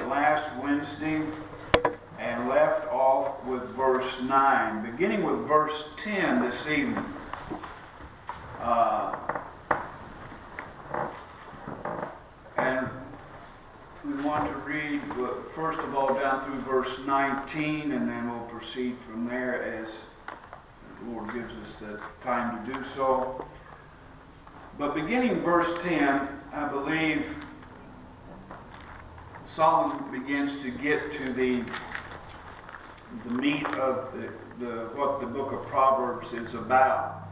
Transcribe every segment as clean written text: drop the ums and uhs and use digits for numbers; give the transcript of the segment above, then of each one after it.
last Wednesday and left off with verse 9, beginning with verse 10 this evening. And we want to read, first of all, down through verse 19, and then we'll proceed from there as the Lord gives us the time to do so. But beginning verse 10, I believe Solomon begins to get to the meat of what the book of Proverbs is about.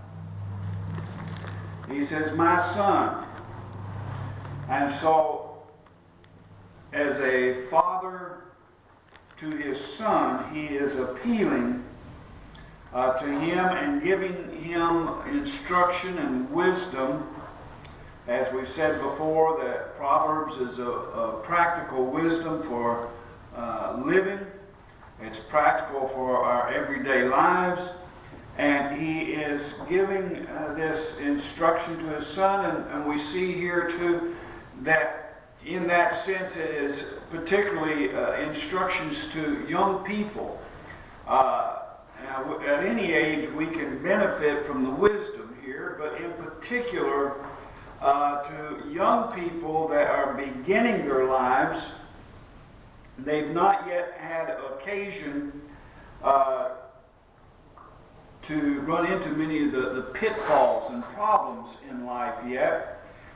He says, "My son," and so as a father to his son, he is appealing to him and giving him instruction and wisdom. As we've said before, that Proverbs is a practical wisdom for living. It's practical for our everyday lives. And he is giving this instruction to his son. And we see here too that in that sense it is particularly instructions to young people. At any age we can benefit from the wisdom here, but in particular to young people that are beginning their lives. They've not yet had occasion to run into many of the pitfalls and problems in life yet.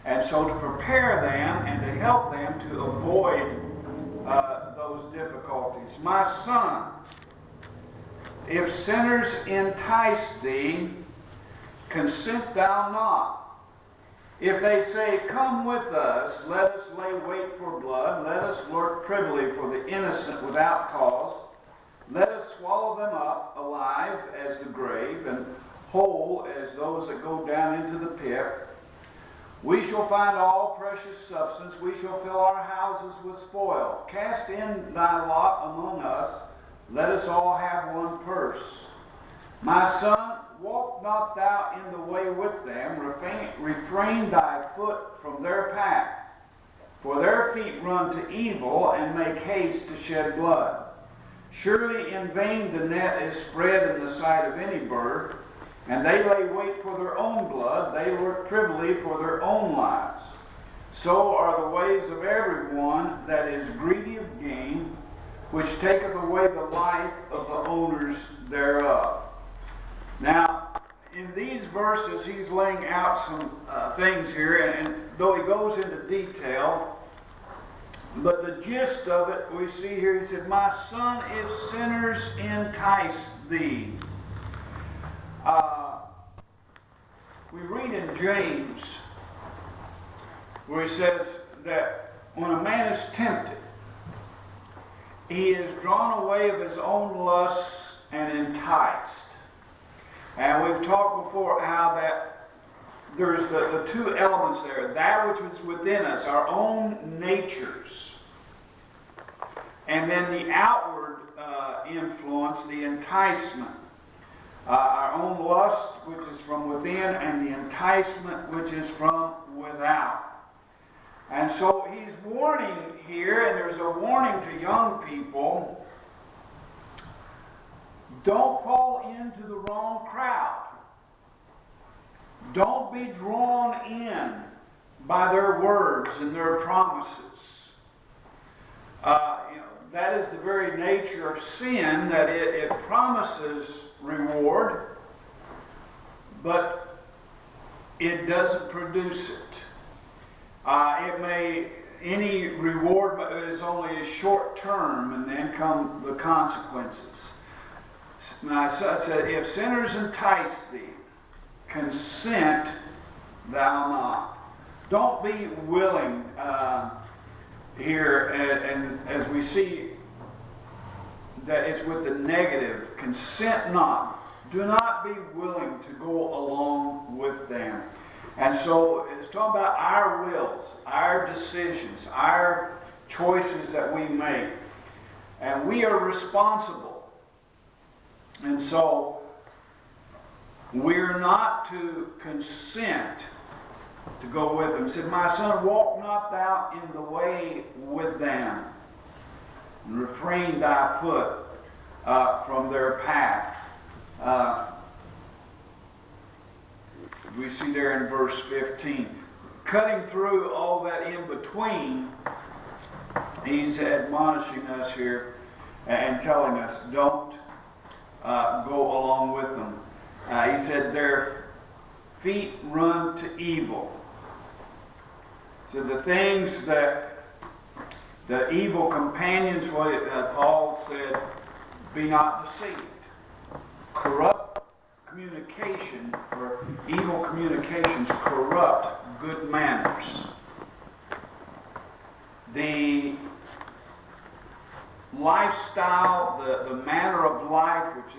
And so to prepare them and to help them to avoid those difficulties. "My son, if sinners entice thee, consent thou not. If they say, Come with us, let us lay wait for blood, let us lurk privily for the innocent without cause, let us swallow them up alive as the grave, and whole as those that go down into the pit. We shall find all precious substance, we shall fill our houses with spoil. Cast in thy lot among us, let us all have one purse. My son, walk not thou in the way with them, refrain thy foot from their path. For their feet run to evil, and make haste to shed blood. Surely in vain the net is spread in the sight of any bird, and they lay wait for their own blood, they lurk privily for their own lives. So are the ways of everyone that is greedy of gain, which taketh away the life of the owners thereof." Now, in these verses, he's laying out some things here, and though he goes into detail, but the gist of it we see here, he said, "My son, if sinners entice thee." We read in James, where he says that when a man is tempted, he is drawn away of his own lusts and enticed. And we've talked before how that there's the two elements there. That which is within us, our own natures. And then the outward influence, the enticement. Our own lust, which is from within, and the enticement, which is from without. And so he's warning here, and there's a warning to young people. Don't fall into the wrong crowd. Don't be drawn in by their words and their promises. That is the very nature of sin, that it promises reward, but it doesn't produce it. Any reward is only a short term, and then come the consequences. My son said, "If sinners entice thee, consent thou not." Don't be willing here, and as we see that it's with the negative, consent not. Do not be willing to go along with them. And so it's talking about our wills, our decisions, our choices that we make. And we are responsible. And so we're not to consent to go with them. He said, "My son, walk not thou in the way with them." and refrain thy foot from their path. We see there in verse 15. Cutting through all that in between, he's admonishing us here and telling us, don't go along with them. He said, their feet run to evil. So the things that the evil companions, Paul said, be not deceived. Corrupt communication, or evil communications, corrupt good manners. The lifestyle, the manner of life, which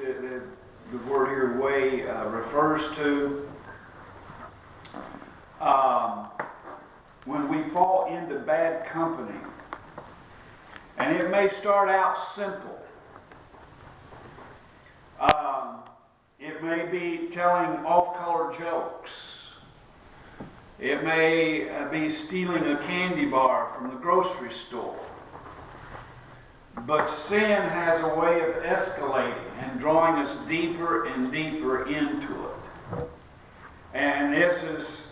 the word here, way, refers to, when we fall into bad company, and it may start out simple. It may be telling off-color jokes. It may be stealing a candy bar from the grocery store. But sin has a way of escalating and drawing us deeper and deeper into it. And this is,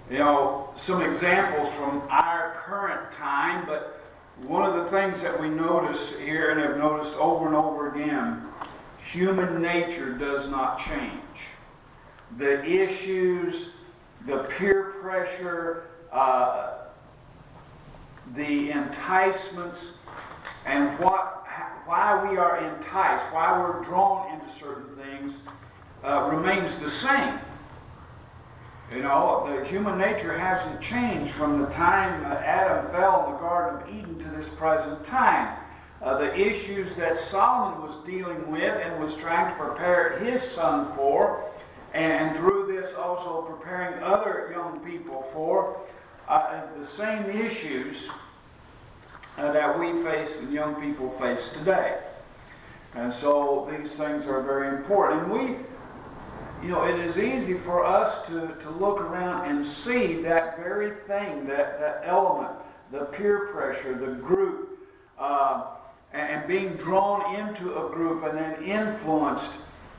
some examples from our current time, but one of the things that we notice here, and have noticed over and over again, human nature does not change. The issues, the peer pressure, the enticements, and why we are enticed, why we're drawn into certain things, remains the same. The human nature hasn't changed from the time Adam fell in the Garden of Eden to this present time. The issues that Solomon was dealing with and was trying to prepare his son for, and through this also preparing other young people for, is the same issues that we face and young people face today. And so these things are very important. And it is easy for us to look around and see that very thing, that element, the peer pressure, the group, and being drawn into a group and then influenced,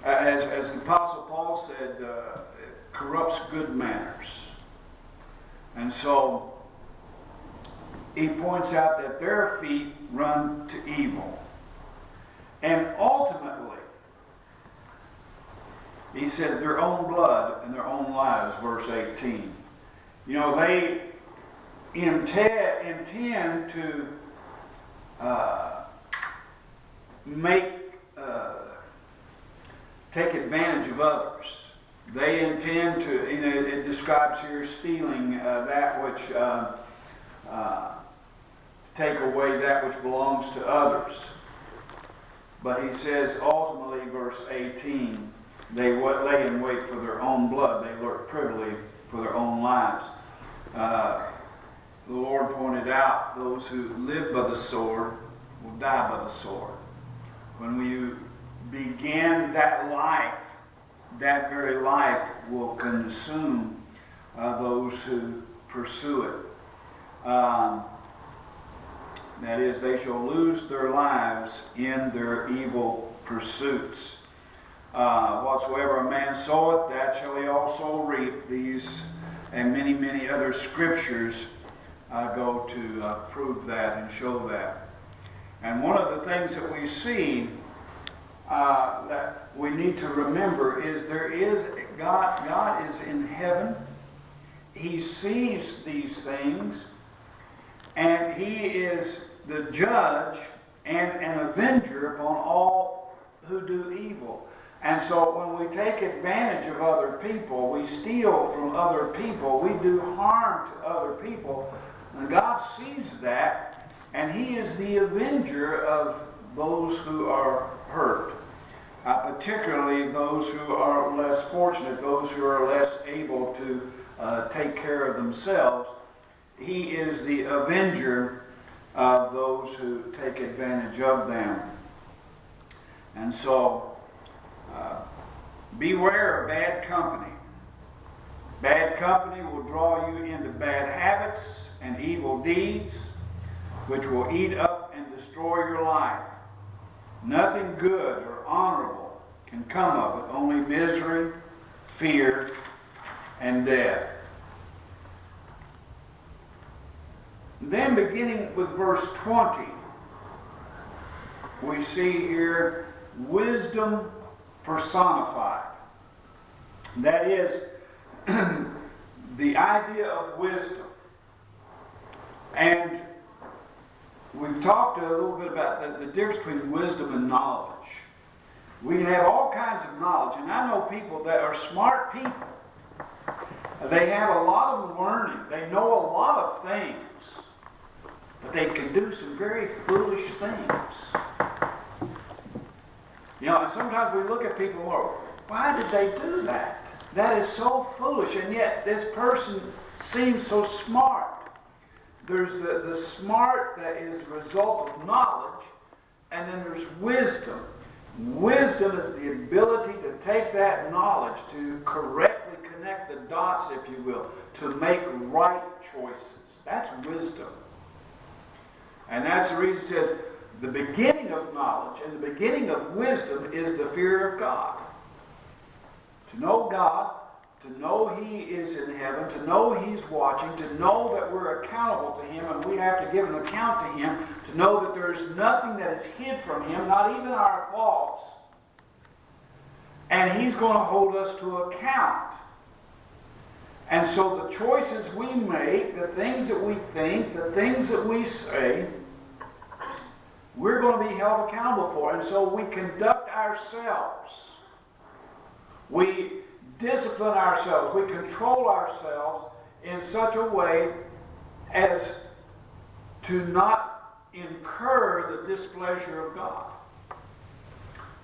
as the Apostle Paul said, it corrupts good manners. And so he points out that their feet run to evil. And ultimately, he said their own blood and their own lives, verse 18. They intend to take advantage of others. They intend to, it describes here stealing that which, take away that which belongs to others. But he says ultimately, verse 18, they lay in wait for their own blood. They lurk privily for their own lives. The Lord pointed out those who live by the sword will die by the sword. When we begin that life, that very life will consume those who pursue it. That is, they shall lose their lives in their evil pursuits. Whatsoever a man soweth, that shall he also reap. These and many, many other scriptures go to prove that and show that. And one of the things that we see that we need to remember is God is in heaven. He sees these things, and he is the judge and an avenger upon all who do evil. And so when we take advantage of other people, we steal from other people, we do harm to other people, and God sees that, and he is the avenger of those who are hurt. Particularly those who are less fortunate, those who are less able to take care of themselves. He is the avenger of those who take advantage of them. And so, beware of bad company. Bad company will draw you into bad habits and evil deeds, which will eat up and destroy your come of it, only misery, fear, and death. Then beginning with verse 20, we see here wisdom personified. That is, the idea of wisdom. And we've talked a little bit about the difference between wisdom and knowledge. We can have all kinds of knowledge, and I know people that are smart people. They have a lot of learning. They know a lot of things. But they can do some very foolish things. And sometimes we look at people and go, why did they do that? That is so foolish, and yet this person seems so smart. There's the smart that is the result of knowledge, and then there's wisdom. Wisdom is the ability to take that knowledge, to correctly connect the dots, if you will, to make right choices. That's wisdom. And that's the reason it says the beginning of knowledge and the beginning of wisdom is the fear of God. To know God, to know He is in heaven, to know He's watching, to know that we're accountable to Him and we have to give an account to Him, to know that there's nothing that is hid from Him, not even our faults. And He's going to hold us to account. And so the choices we make, the things that we think, the things that we say, we're going to be held accountable for. And so we conduct ourselves. We discipline ourselves. We control ourselves in such a way as to not incur the displeasure of God.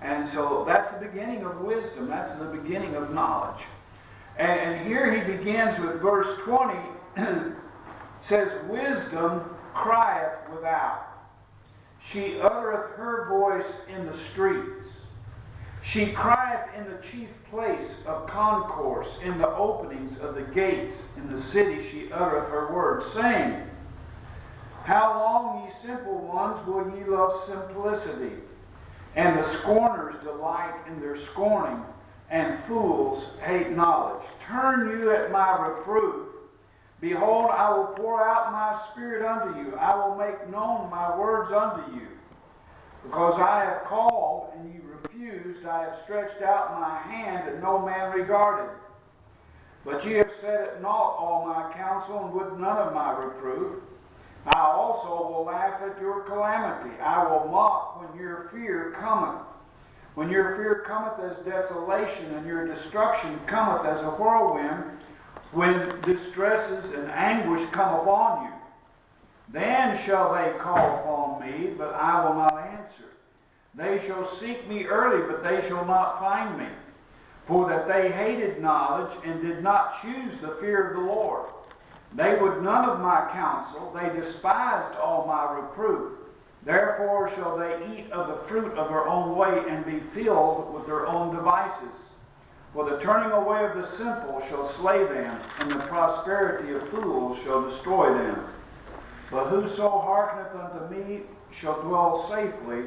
And so that's the beginning of wisdom. That's the beginning of knowledge. And here he begins with verse 20, says, wisdom crieth without. She uttereth her voice in the streets. She crieth in the chief place of concourse, in the openings of the gates. In the city she uttereth her words, saying, how long, ye simple ones, will ye love simplicity? And the scorners delight in their scorning, and fools hate knowledge. Turn you at my reproof. Behold, I will pour out my spirit unto you. I will make known my words unto you. Because I have called, and you refused, I have stretched out my hand, and no man regarded. But ye have set at naught all my counsel, and would none of my reproof. I also will laugh at your calamity. I will mock when your fear cometh. When your fear cometh as desolation, and your destruction cometh as a whirlwind, when distresses and anguish come upon you, then shall they call upon me, but I will not answer. They shall seek me early, but they shall not find me. For that they hated knowledge, and did not choose the fear of the Lord. They would none of my counsel, they despised all my reproof. Therefore shall they eat of the fruit of their own way, and be filled with their own devices. For the turning away of the simple shall slay them, and the prosperity of fools shall destroy them. But whoso hearkeneth unto me shall dwell safely,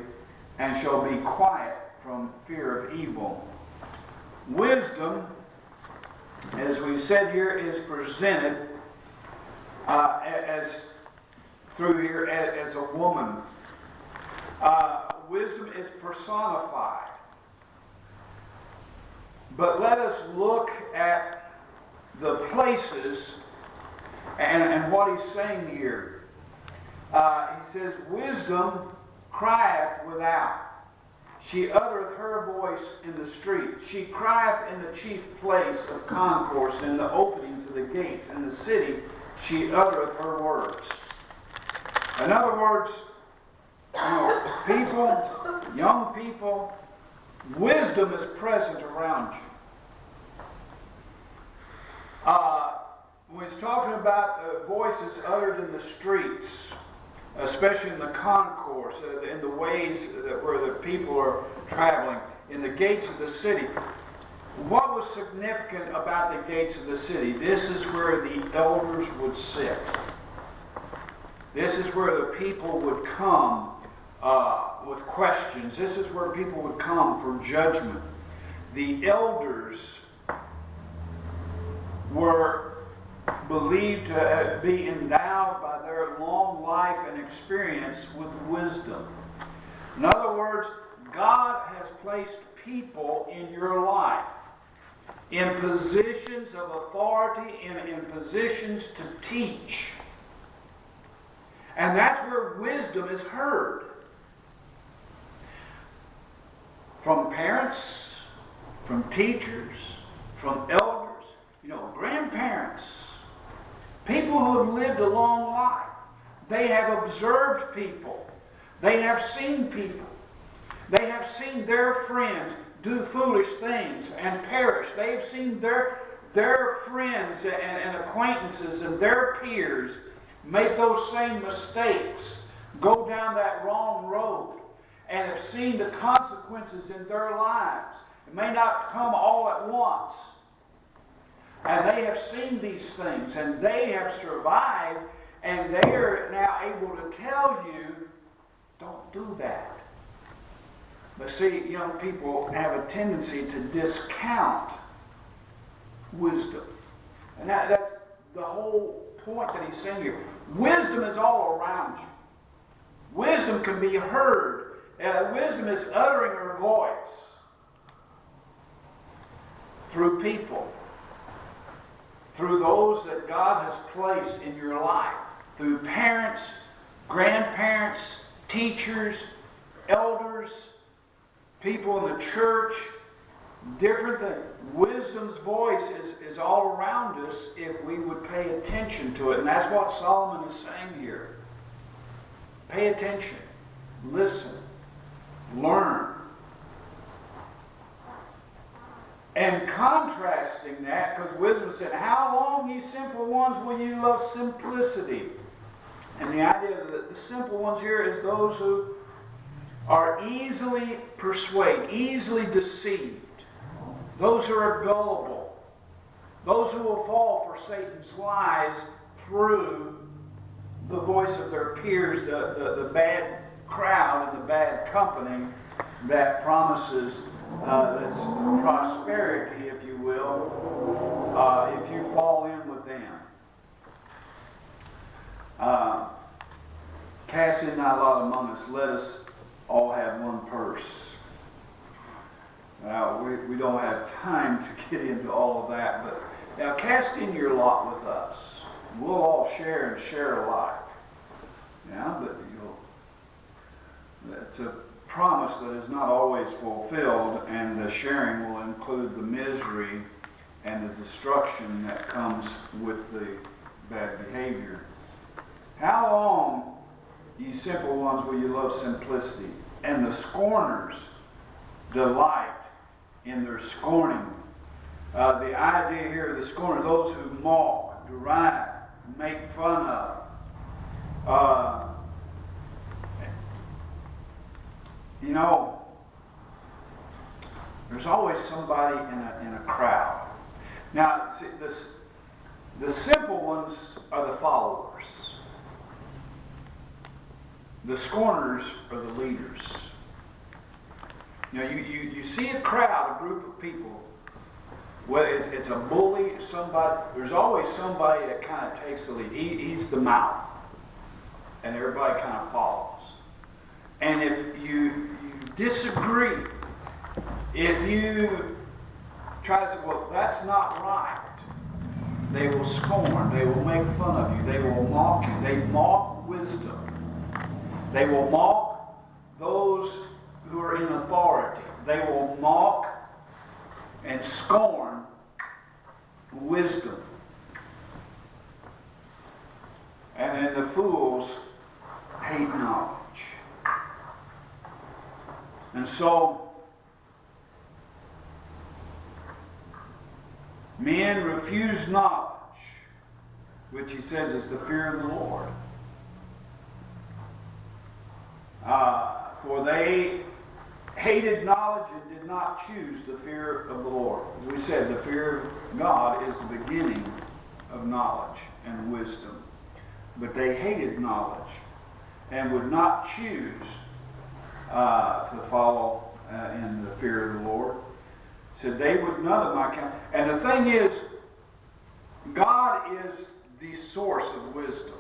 and shall be quiet from fear of evil. Wisdom, as we said here, is presented as through here as a woman. Wisdom is personified. But let us look at the places and what he's saying here. He says, wisdom crieth without. She uttereth her voice in the street. She crieth in the chief place of concourse, in the openings of the gates. In the city she uttereth her words. In other words, people, young people, wisdom is present around you. When he's talking about voices uttered in the streets, especially in the concourse, in the ways where the people are traveling, in the gates of the city. What was significant about the gates of the city? This is where the elders would sit. This is where the people would come with questions. This is where people would come for judgment. the elders were believed to be endowed by their long life and experience with wisdom. In other words, God has placed people in your life in positions of authority and in positions to teach. And that's where wisdom is heard. From parents, from teachers, from elders, grandparents, people who have lived a long life. They have observed people. They have seen people. They have seen their friends do foolish things and perish. They have seen their friends and acquaintances and their peers make those same mistakes, go down that wrong road, and have seen the consequences in their lives. It may not come all at once. And they have seen these things, and they have survived, and they are now able to tell you, don't do that. But see, young people have a tendency to discount wisdom. And that's the whole point that he's saying here. Wisdom is all around you. Wisdom can be heard. Wisdom is uttering her voice through people, through those that God has placed in your life, through parents, grandparents, teachers, elders, people in the church, different things. Wisdom's voice is all around us if we would pay attention to it. And that's what Solomon is saying here. Pay attention. Listen. Learn. And contrasting that, because wisdom said, how long, ye simple ones, will you love simplicity? And the idea that the simple ones here is those who are easily persuaded, easily deceived, those who are gullible, those who will fall for Satan's lies through the voice of their peers, the bad crowd and the bad company that promises this prosperity, if you will, if you fall in with them. Cast in thy lot among us, let us all have one purse. Now, we don't have time to get into all of that, but now cast in your lot with us. We'll all share and share alike. Yeah, but it's a promise that is not always fulfilled, and the sharing will include the misery and the destruction that comes with the bad behavior. How long, ye simple ones, will you love simplicity? And the scorners delight in their scorning. The idea here of the scorner, those who mock, deride, make fun of. There's always somebody in a crowd. Now, see, the simple ones are the followers. The scorners are the leaders. You see a crowd, a group of people. Well, it's a bully, somebody. There's always somebody that kind of takes the lead. He's the mouth, and everybody kind of follows. And if you disagree, if you try to say, well, that's not right, they will scorn, they will make fun of you, they will mock you, they mock wisdom. They will mock those who are in authority. They will mock and scorn wisdom. And then the fools hate knowledge. And so, men refuse knowledge, which he says is the fear of the Lord. For they hated knowledge and did not choose the fear of the Lord. As we said, the fear of God is the beginning of knowledge and wisdom. But they hated knowledge and would not choose to follow in the fear of the Lord. He said, they would none of my counsel. And the thing is, God is the source of wisdom.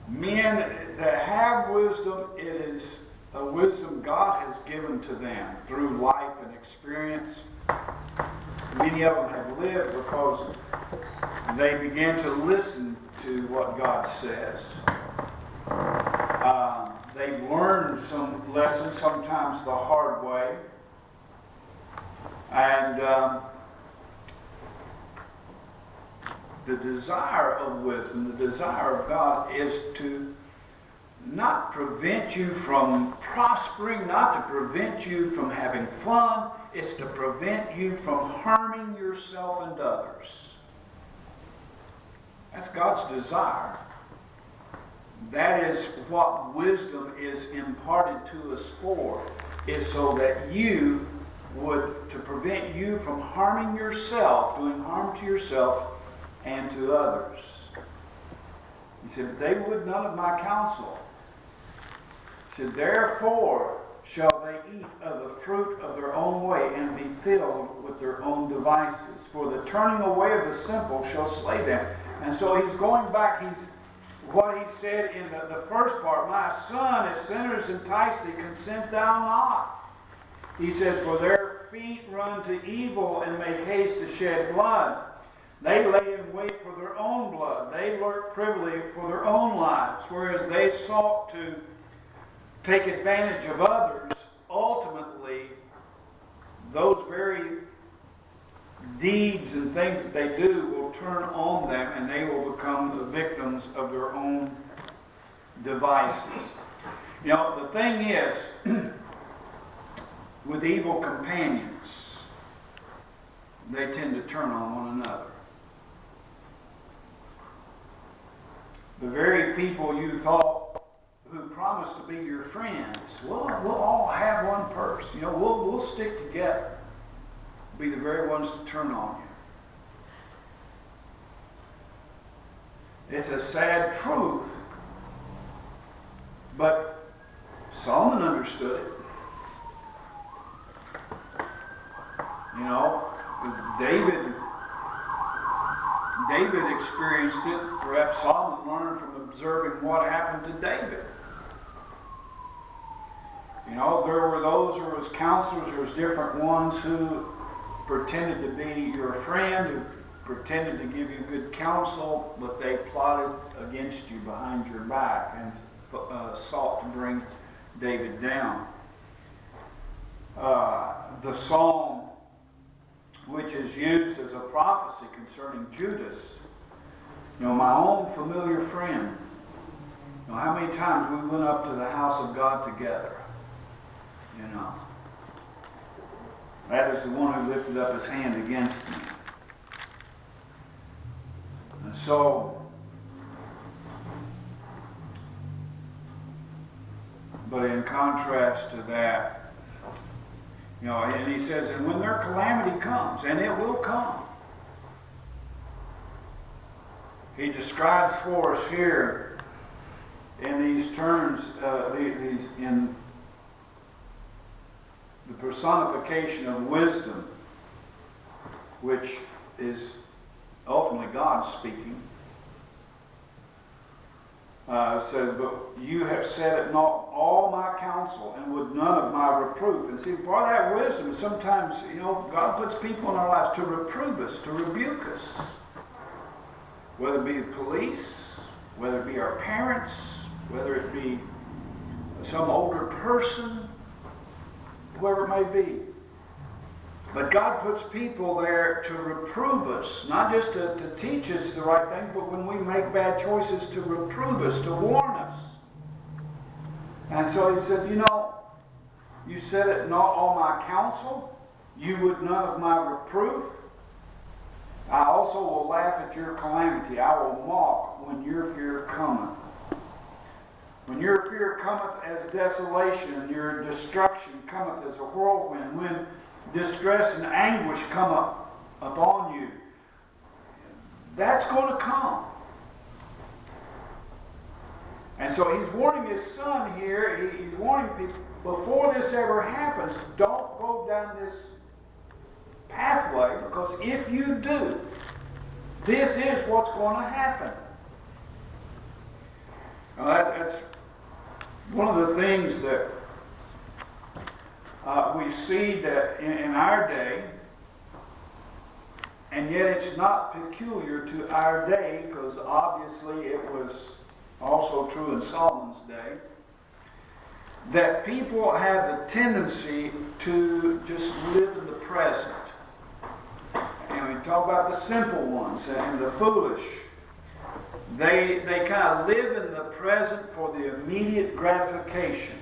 Men that have wisdom, it is a wisdom God has given to them through life and experience. Many of them have lived because they began to listen to what God says. They've learned some lessons, sometimes the hard way. And the desire of wisdom, the desire of God is to not prevent you from prospering, not to prevent you from having fun. It's to prevent you from harming yourself and others. That's God's desire. That is what wisdom is imparted to us for, is so that you would, to prevent you from harming yourself, doing harm to yourself and to others. He said, they would none of my counsel. He said, therefore shall they eat of the fruit of their own way and be filled with their own devices. For the turning away of the simple shall slay them. And so he's going back, what he said in the first part, my son, if sinners entice thee, consent thou not. He said, for their feet run to evil and make haste to shed blood. They lay in wait for their own blood. They lurk privily for their own lives, whereas they sought to take advantage of others. Ultimately, those very deeds and things that they do will turn on them, and they will become the victims of their own devices. You know, the thing is, with evil companions, they tend to turn on one another. The very people you thought who promised to be your friends, we'll all have one purse. You know, we'll stick together. Be the very ones to turn on you. It's a sad truth, but Solomon understood it. You know, David experienced it. Perhaps Solomon learned from observing what happened to David. You know, there were those who were his counselors, there was different ones who pretended to be your friend, who pretended to give you good counsel, but they plotted against you behind your back and sought to bring David down. The psalm, which is used as a prophecy concerning Judas, you know, my own familiar friend. You know, how many times we went up to the house of God together, you know. That is the one who lifted up his hand against me. And so, but in contrast to that, you know, and he says, and when their calamity comes, and it will come, he describes for us here in these terms, in the personification of wisdom, which is ultimately God speaking. Said, but you have said it not all my counsel, and would none of my reproof. And see, part of that wisdom is sometimes, you know, God puts people in our lives to reprove us, to rebuke us. Whether it be the police, whether it be our parents, whether it be some older person, whoever it may be. But God puts people there to reprove us, not just to teach us the right thing, but when we make bad choices, to reprove us, to warn us. And so he said, you know, you said it not all my counsel, you would none of my reproof. I also will laugh at your calamity. I will mock when your fear cometh. When your fear cometh as desolation, and your destruction cometh as a whirlwind, when distress and anguish come upon you, that's going to come. And so he's warning his son here, he's warning people, before this ever happens, don't go down this pathway, because if you do, this is what's going to happen. Now that's one of the things that we see that in our day, and yet it's not peculiar to our day, because obviously it was also true in Solomon's day, that people have the tendency to just live in the present. And we talk about the simple ones and the foolish. They kind of live in the present for the immediate gratification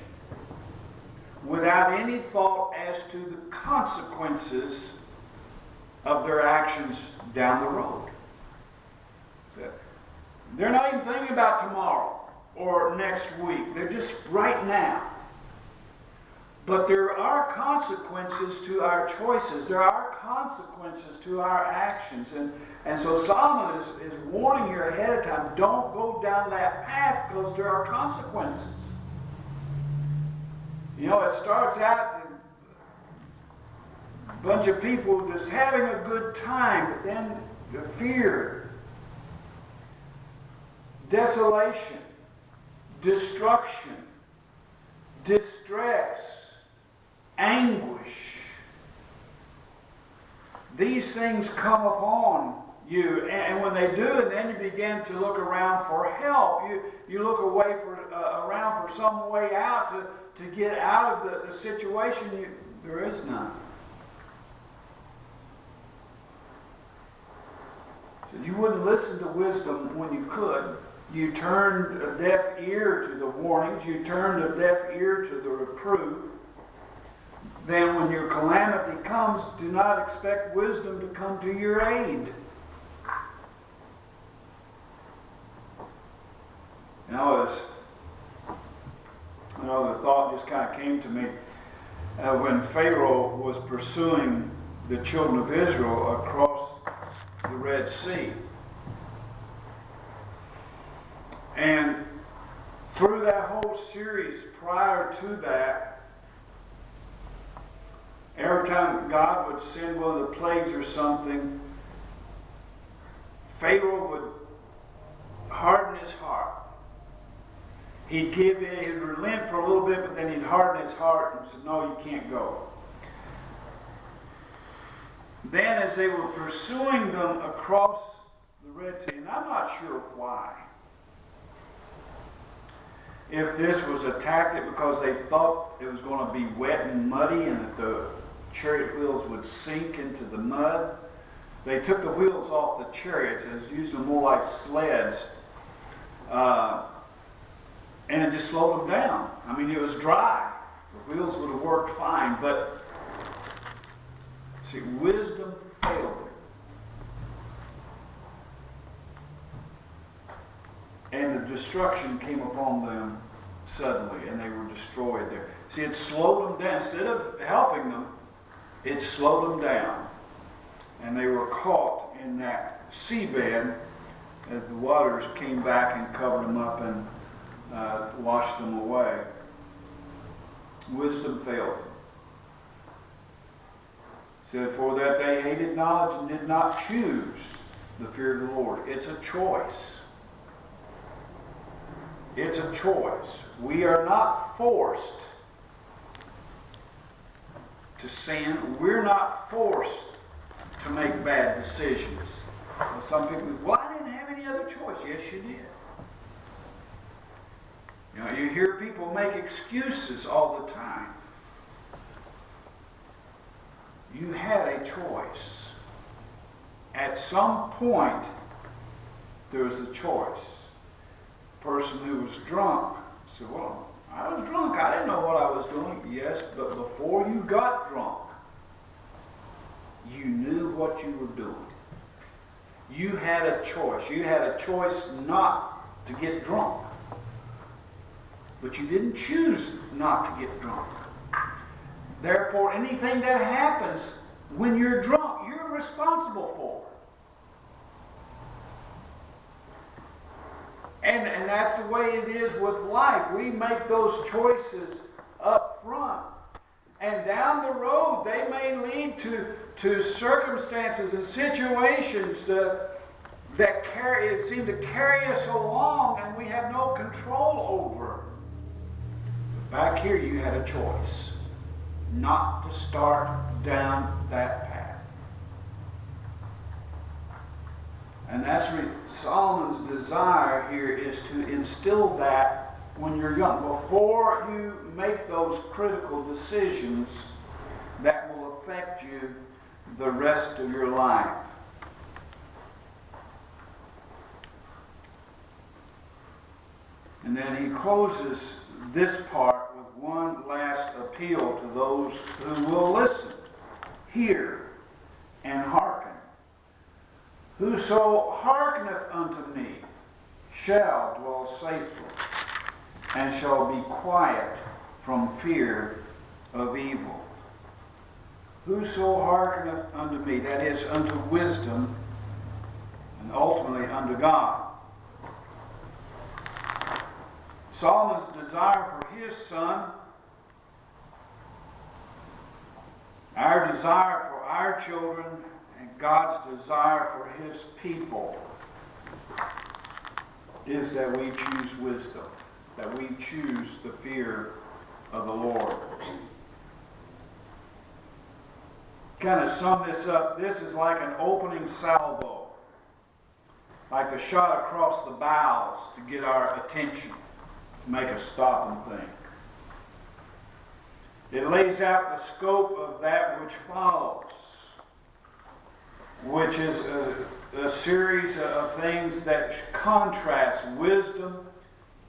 without any thought as to the consequences of their actions down the road. They're not even thinking about tomorrow or next week. They're just right now. But there are consequences to our choices. There are consequences to our actions. And so Solomon is warning here ahead of time, don't go down that path because there are consequences. You know, it starts out a bunch of people just having a good time, but then the fear, desolation, destruction, distress, anguish. These things come upon you, and when they do, and then you begin to look around for help. You look away around for some way out to get out of the situation. There is none. So you wouldn't listen to wisdom when you could. You turned a deaf ear to the warnings. You turned a deaf ear to the reproof. Then when your calamity comes, do not expect wisdom to come to your aid. You know, the thought just kind of came to me when Pharaoh was pursuing the children of Israel across the Red Sea. And through that whole series prior to that, every time God would send one of the plagues or something, Pharaoh would harden his heart. He'd relent for a little bit, but then he'd harden his heart and say, no, you can't go. Then as they were pursuing them across the Red Sea, and I'm not sure why, if this was a tactic because they thought it was going to be wet and muddy and that the chariot wheels would sink into the mud, they took the wheels off the chariots and used them more like sleds. And it just slowed them down. I mean, it was dry. The wheels would have worked fine, but see, wisdom failed them. And the destruction came upon them suddenly, and they were destroyed there. See, it slowed them down. Instead of helping them, it slowed them down. And they were caught in that seabed as the waters came back and covered them up and washed them away. Wisdom failed them. Said, for that they hated knowledge and did not choose the fear of the Lord. It's a choice. It's a choice. We are not forced to sin. We're not forced to make bad decisions. Well, some people, well, I didn't have any other choice. Yes, you did. You know, you hear people make excuses all the time. You had a choice. At some point, there was a choice. A person who was drunk said, well, I was drunk. I didn't know what I was doing. Yes, but before you got drunk, you knew what you were doing. You had a choice. You had a choice not to get drunk. But you didn't choose not to get drunk. Therefore, anything that happens when you're drunk, you're responsible for. And that's the way it is with life. We make those choices up front. And down the road, they may lead to circumstances and situations that seem to carry us along and we have no control over. But back here, you had a choice not to start down that path. And that's Solomon's desire here is to instill that when you're young. Before you make those critical decisions that will affect you the rest of your life. And then he closes this part with one last appeal to those who will listen, hear, and hearken. Whoso hearkeneth unto me shall dwell safely, and shall be quiet from fear of evil. Whoso hearkeneth unto me, that is, unto wisdom, and ultimately unto God. Solomon's desire for his son, our desire for our children, and God's desire for his people is that we choose wisdom, that we choose the fear of the Lord. Kind of sum this up, this is like an opening salvo, like a shot across the bows to get our attention, to make us stop and think. It lays out the scope of that which follows, which is a series of things that contrast wisdom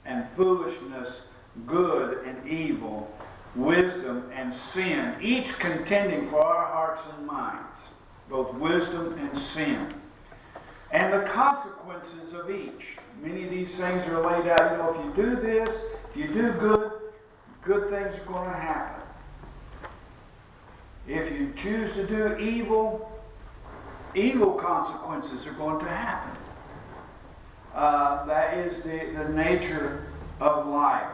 and foolishness, good and evil, wisdom and sin, each contending for our hearts and minds, both wisdom and sin, and the consequences of each. Many of these things are laid out. If you do this, if you do good, good things are going to happen. If you choose to do evil, evil consequences are going to happen. That is the nature of life.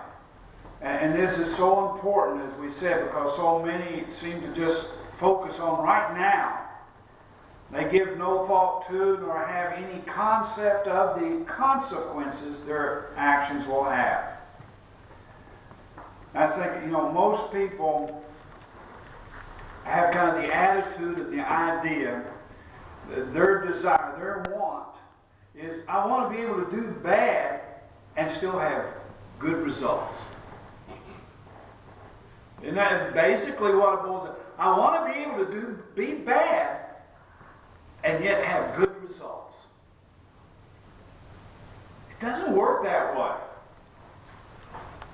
And this is so important, as we said, because so many seem to just focus on right now. They give no thought to nor have any concept of the consequences their actions will have. I think, most people have kind of the attitude and the idea, their desire, their want, is I want to be able to do bad and still have good results. Isn't that basically what it boils down to? I want to be able to be bad and yet have good results. It doesn't work that way.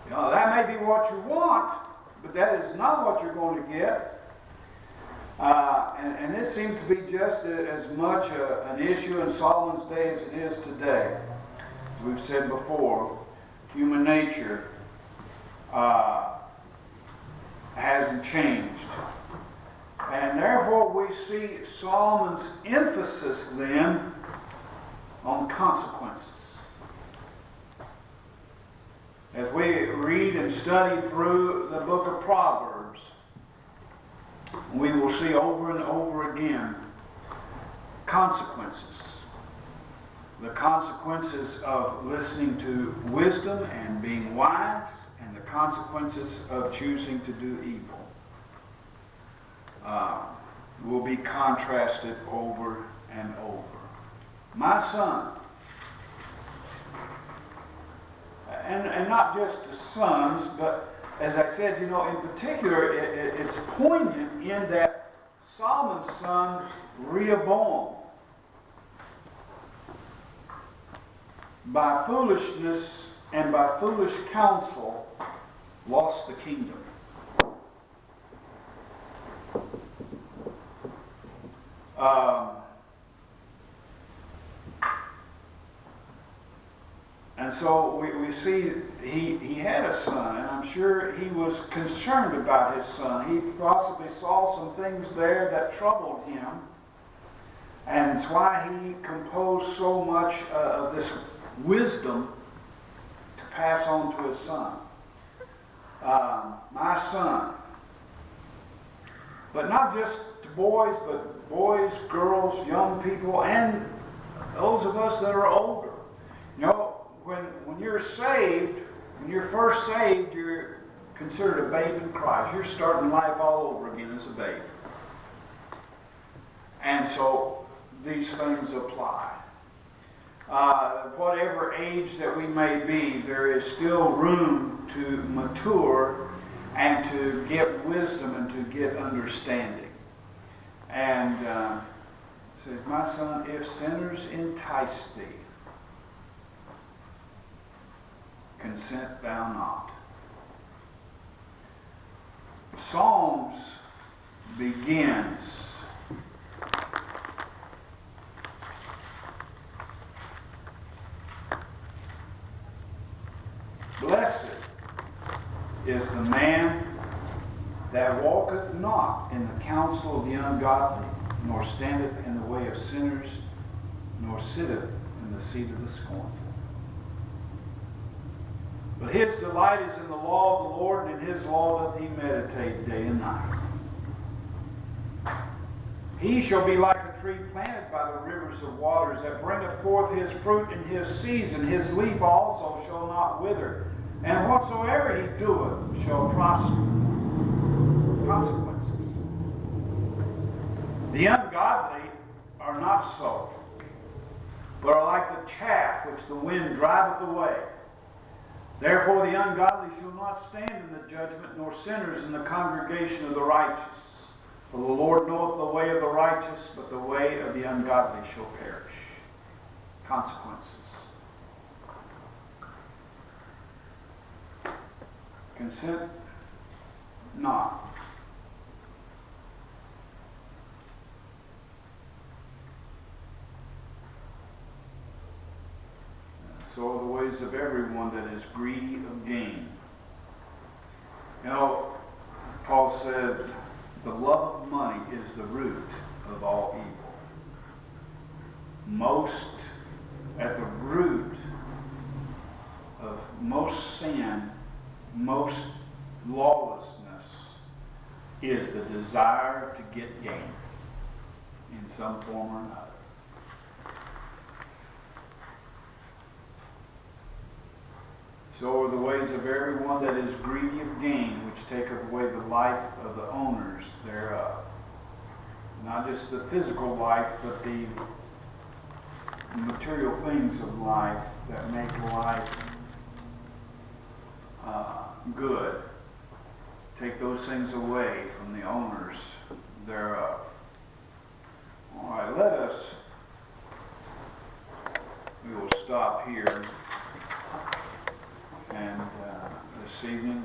That may be what you want, but that is not what you're going to get. And this seems to be just as much an issue in Solomon's day as it is today. As we've said before, human nature hasn't changed. And therefore we see Solomon's emphasis then on consequences. As we read and study through the book of Proverbs, we will see over and over again consequences. The consequences of listening to wisdom and being wise, and the consequences of choosing to do evil will be contrasted over and over. My son, and not just the sons, but as I said, in particular, it's poignant in that Solomon's son, Rehoboam, by foolishness and by foolish counsel, lost the kingdom. And so we see he had a son, and I'm sure he was concerned about his son. He possibly saw some things there that troubled him, and it's why he composed so much of this wisdom pass on to his son. My son. But not just to boys, but boys, girls, young people, and those of us that are older. You know, when you're saved, when you're first saved, you're considered a babe in Christ. You're starting life all over again as a babe. And so these things apply. Whatever age that we may be, there is still room to mature and to get wisdom and to get understanding. And it says, my son, if sinners entice thee, consent thou not. Psalms begins blessed is the man that walketh not in the counsel of the ungodly, nor standeth in the way of sinners, nor sitteth in the seat of the scornful. But his delight is in the law of the Lord, and in his law doth he meditate day and night. He shall be like a tree planted by the rivers of waters, that bringeth forth his fruit in his season. His leaf also shall not wither, and whatsoever he doeth shall prosper. Consequences. The ungodly are not so, but are like the chaff which the wind driveth away. Therefore the ungodly shall not stand in the judgment, nor sinners in the congregation of the righteous. For the Lord knoweth the way of the righteous, but the way of the ungodly shall perish. Consequences. Consent not. So are the ways of everyone that is greedy of gain. You know, Paul said, the love of money is the root of all evil. At the root of most sin, most lawlessness, is the desire to get gain in some form or another. So are the ways of everyone that is greedy of gain, which taketh away the life of the owners thereof. Not just the physical life, but the material things of life that make life good. Take those things away from the owners thereof. All right, we will stop here. And this evening